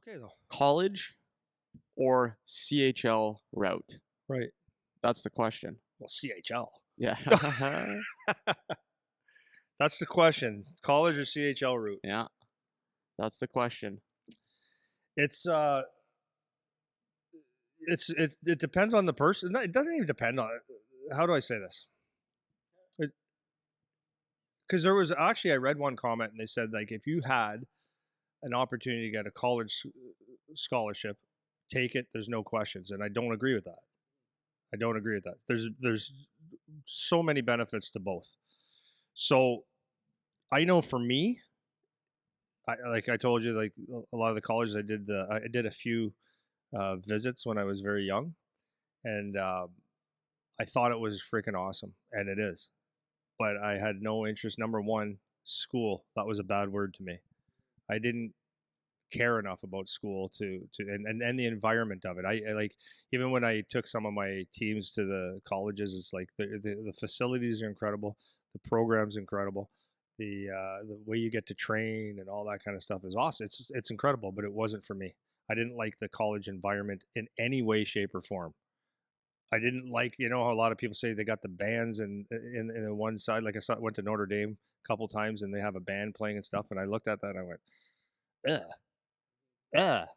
okay though. College or CHL route? Right. That's the question. Well, CHL. Yeah. That's the question. College or CHL route? Yeah. That's the question. It's it depends on the person. No, it doesn't even depend on. How do I say this? Because there was actually, I read one comment and they said, like, if you had an opportunity to get a college scholarship, take it. There's no questions, and I don't agree with that. I don't agree with that. There's so many benefits to both. So I know for me, like I told you, like a lot of the colleges I did a few visits when I was very young, and I thought it was freaking awesome, and it is. But I had no interest. Number one, school. That was a bad word to me. I didn't care enough about school and the environment of it. I like, even when I took some of my teams to the colleges, it's like the facilities are incredible, the program's incredible, the way you get to train and all that kind of stuff is awesome. It's incredible, but it wasn't for me. I didn't like the college environment in any way, shape, or form. I didn't like, a lot of people say they got the bands and in the one side. Like went to Notre Dame a couple times and they have a band playing and stuff, and I looked at that and I went, ugh, ugh.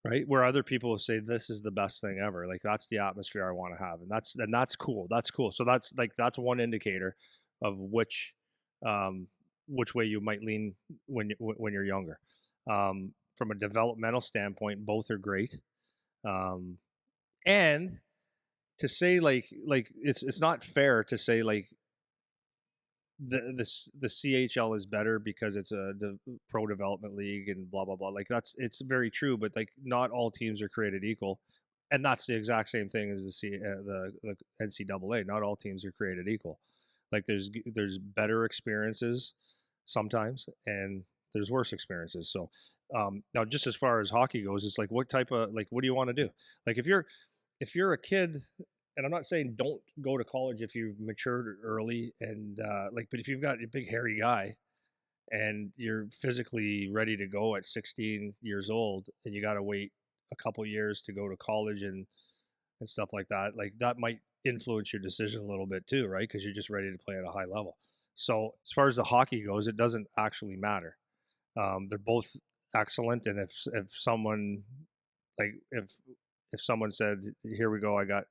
Right, where other people will say this is the best thing ever, like that's the atmosphere I want to have, and that's cool. That's cool. So that's one indicator of which way you might lean when you're younger. From a developmental standpoint, both are great. And to say like it's not fair to say like the CHL is better because it's a pro development league and blah blah blah. Like it's very true, but like not all teams are created equal, and that's the exact same thing as the NCAA. Not all teams are created equal. Like there's better experiences sometimes, and there's worse experiences. So now, just as far as hockey goes, it's like what do you want to do? Like if you're a kid, and I'm not saying don't go to college if you've matured early and but if you've got a big hairy guy and you're physically ready to go at 16 years old and you got to wait a couple years to go to college and stuff like that might influence your decision a little bit too, right? Because you're just ready to play at a high level. So as far as the hockey goes, it doesn't actually matter. They're both excellent, and if someone like if someone said, "Here we go, I got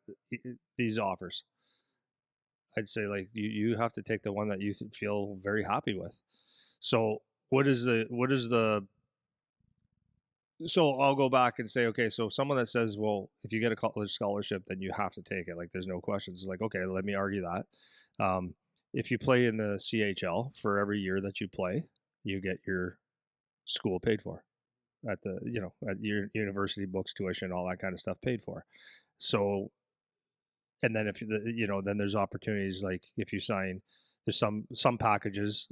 these offers," I'd say like you have to take the one that you feel very happy with. So what is the so I'll go back and say, okay, so someone that says, well, if you get a college scholarship, then you have to take it. Like there's no questions. It's like, okay, let me argue that. If you play in the CHL, for every year that you play, you get your school paid for at at your university, books, tuition, all that kind of stuff paid for. So, and then then there's opportunities like if you sign, there's some packages,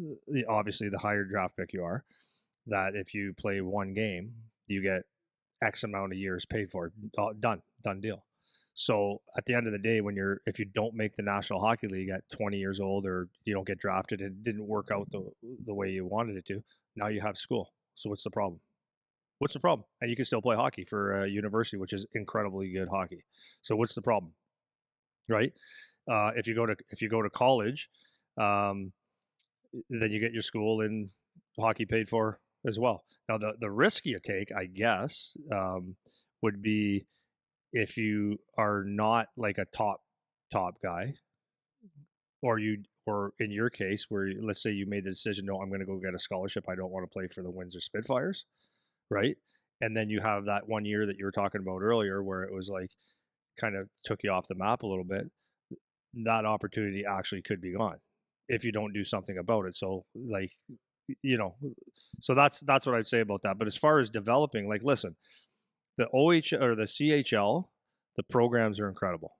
obviously the higher draft pick you are, that if you play one game, you get X amount of years paid for. Done deal. So at the end of the day, if you don't make the National Hockey League at 20 years old, or you don't get drafted and it didn't work out the way you wanted it to, now you have school. So what's the problem? What's the problem? And you can still play hockey for a university, which is incredibly good hockey. So what's the problem, right? If you go to college, um, then you get your school and hockey paid for as well. Now the risk you take, I guess, would be if you are not like a top guy, or in your case where let's say you made the decision, no, I'm going to go get a scholarship. I don't want to play for the Windsor Spitfires, right? And then you have that one year that you were talking about earlier where it was like kind of took you off the map a little bit. That opportunity actually could be gone if you don't do something about it. So like, you know, so that's what I'd say about that. But as far as developing, like, listen, the OH or the CHL, the programs are incredible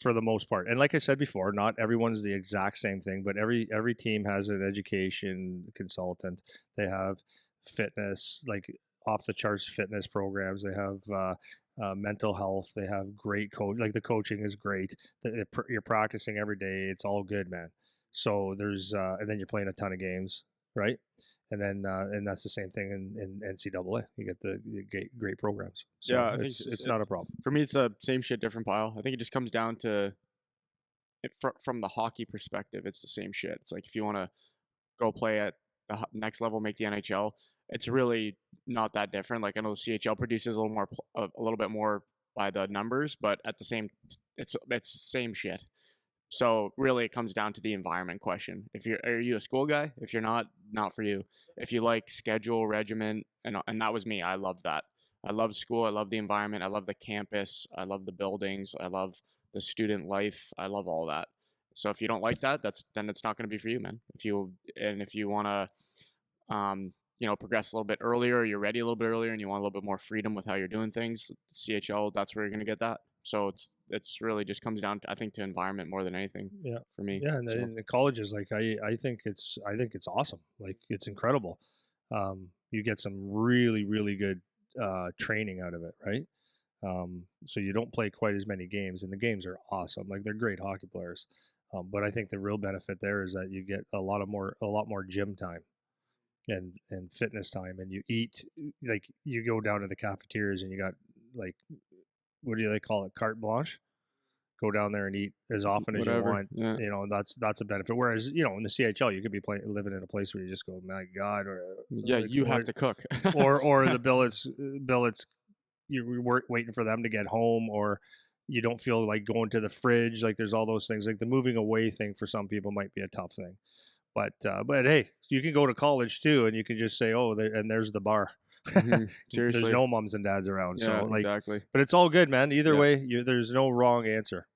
for the most part. And like I said before, not everyone's the exact same thing, but every team has an education consultant. They have fitness, like off the charts fitness programs. They have mental health. They have great coach. Like the coaching is great. You're practicing every day. It's all good, man. So there's and then you're playing a ton of games, right? And that's the same thing in NCAA. You get great programs. So Yeah, I think it's not a problem. for me, it's the same shit, different pile. I think it just comes down to from the hockey perspective, it's the same shit. It's like if you want to go play at the next level, make the NHL, it's really not that different. Like I know CHL produces a little more, a little bit more by the numbers, but at the same, it's same shit. So really, it comes down to the environment question. Are you a school guy? If you're not for you. If you like schedule, regiment, and that was me. I love that. I love school. I love the environment. I love the campus. I love the buildings. I love the student life. I love all that. So if you don't like that, then it's not going to be for you, man. If you want to, progress a little bit earlier, you're ready a little bit earlier, and you want a little bit more freedom with how you're doing things, CHL, that's where you're going to get that. So it's really just comes down to, I think, to environment more than anything. Yeah, for me. Yeah, and so. in the colleges, like I think it's awesome. Like it's incredible. You get some really good training out of it, right? So you don't play quite as many games, and the games are awesome. Like they're great hockey players. But I think the real benefit there is that you get a lot more gym time and fitness time, and you eat, like you go down to the cafeterias and you got, like, what do they call it, carte blanche? Go down there and eat as often as you want. Yeah. You know, that's a benefit. Whereas, in the CHL, you could be living in a place where you just go, my God, or yeah, like, you have to cook, or the billets, you're waiting for them to get home, or you don't feel like going to the fridge. Like there's all those things. Like the moving away thing for some people might be a tough thing, but hey, you can go to college too, and you can just say, oh, and there's the bar. Seriously, there's no moms and dads around. Yeah, so like, exactly. but it's all good, man. Either way, there's no wrong answer.